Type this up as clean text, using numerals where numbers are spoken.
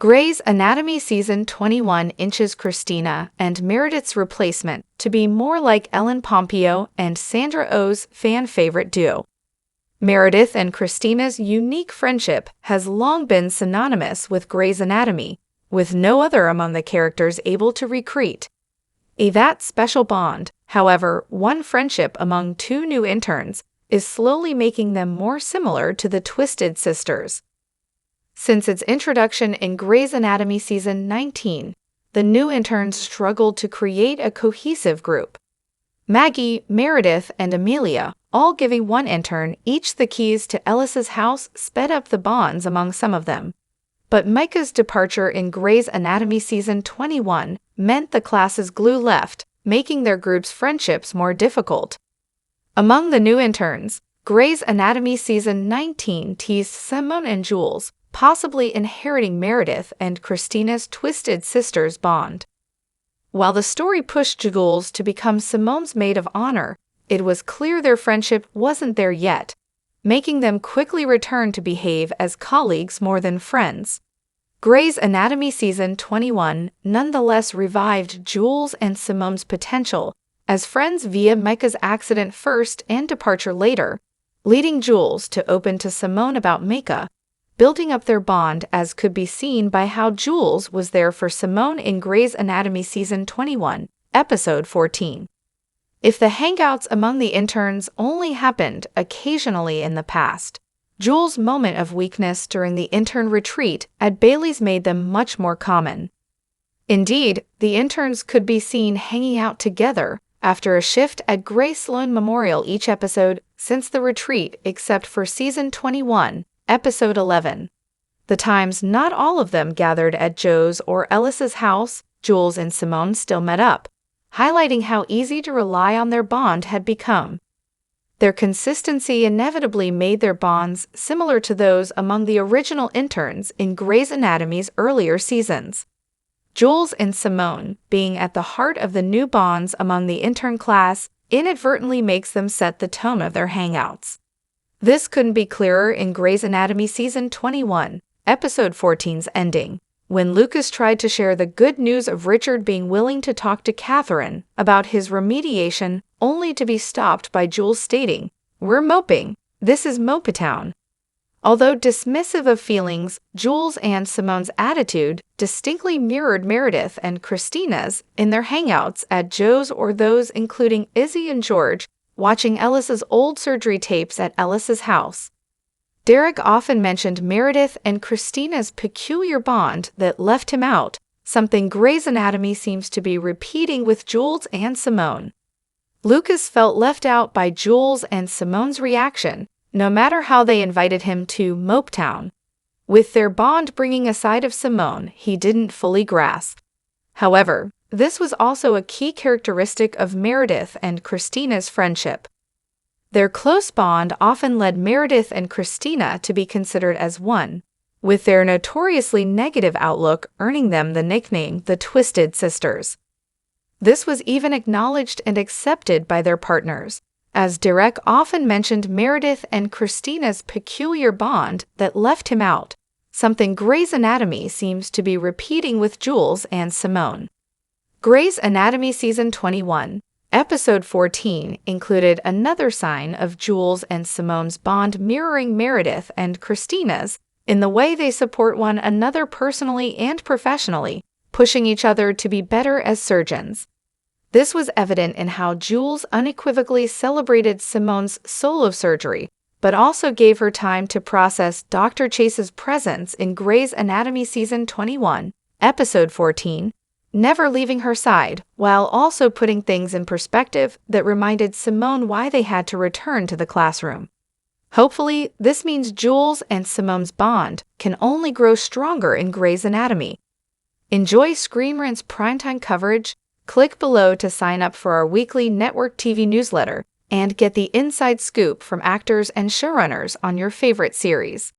Grey's Anatomy Season 21 inches Cristina and Meredith's replacement to be more like Ellen Pompeo and Sandra Oh's fan-favorite duo. Meredith and Cristina's unique friendship has long been synonymous with Grey's Anatomy, with no other among the characters able to recreate that special bond. However, one friendship among two new interns is slowly making them more similar to the Twisted Sisters. Since its introduction in Grey's Anatomy Season 19, the new interns struggled to create a cohesive group. Maggie, Meredith, and Amelia, all giving one intern each the keys to Ellis's house, sped up the bonds among some of them. But Micah's departure in Grey's Anatomy Season 21 meant the class's glue left, making their group's friendships more difficult. Among the new interns, Grey's Anatomy Season 19 teased Simone and Jules, possibly inheriting Meredith and Cristina's Twisted Sisters bond. While the story pushed Jules to become Simone's maid of honor, it was clear their friendship wasn't there yet, making them quickly return to behave as colleagues more than friends. Grey's Anatomy Season 21 nonetheless revived Jules and Simone's potential as friends via Micah's accident first and departure later, leading Jules to open to Simone about Micah, building up their bond as could be seen by how Jules was there for Simone in Grey's Anatomy Season 21, Episode 14. If the hangouts among the interns only happened occasionally in the past, Jules' moment of weakness during the intern retreat at Bailey's made them much more common. Indeed, the interns could be seen hanging out together after a shift at Grey Sloan Memorial each episode since the retreat except for Season 21, Episode 11. The times not all of them gathered at Joe's or Ellis's house, Jules and Simone still met up, highlighting how easy to rely on their bond had become. Their consistency inevitably made their bonds similar to those among the original interns in Grey's Anatomy's earlier seasons. Jules and Simone, being at the heart of the new bonds among the intern class, inadvertently makes them set the tone of their hangouts. This couldn't be clearer in Grey's Anatomy Season 21, Episode 14's ending, when Lucas tried to share the good news of Richard being willing to talk to Catherine about his remediation, only to be stopped by Jules stating, "We're moping. This is Mopetown." Although dismissive of feelings, Jules and Simone's attitude distinctly mirrored Meredith and Cristina's in their hangouts at Joe's or those including Izzy and George, watching Ellis's old surgery tapes at Ellis's house. Derek often mentioned Meredith and Cristina's peculiar bond that left him out, something Grey's Anatomy seems to be repeating with Jules and Simone. Lucas felt left out by Jules and Simone's reaction, no matter how they invited him to Mopetown. With their bond bringing a side of Simone he didn't fully grasp. However, this was also a key characteristic of Meredith and Cristina's friendship. Their close bond often led Meredith and Cristina to be considered as one, with their notoriously negative outlook earning them the nickname the Twisted Sisters. This was even acknowledged and accepted by their partners, as Derek often mentioned Meredith and Cristina's peculiar bond that left him out, something Grey's Anatomy seems to be repeating with Jules and Simone. Grey's Anatomy Season 21, Episode 14 included another sign of Jules and Simone's bond mirroring Meredith and Cristina's in the way they support one another personally and professionally, pushing each other to be better as surgeons. This was evident in how Jules unequivocally celebrated Simone's solo surgery, but also gave her time to process Dr. Chase's presence in Grey's Anatomy Season 21, Episode 14, never leaving her side, while also putting things in perspective that reminded Simone why they had to return to the classroom. Hopefully, this means Jules and Simone's bond can only grow stronger in Grey's Anatomy. Enjoy Screen Rant's primetime coverage? Click below to sign up for our weekly network TV newsletter and get the inside scoop from actors and showrunners on your favorite series.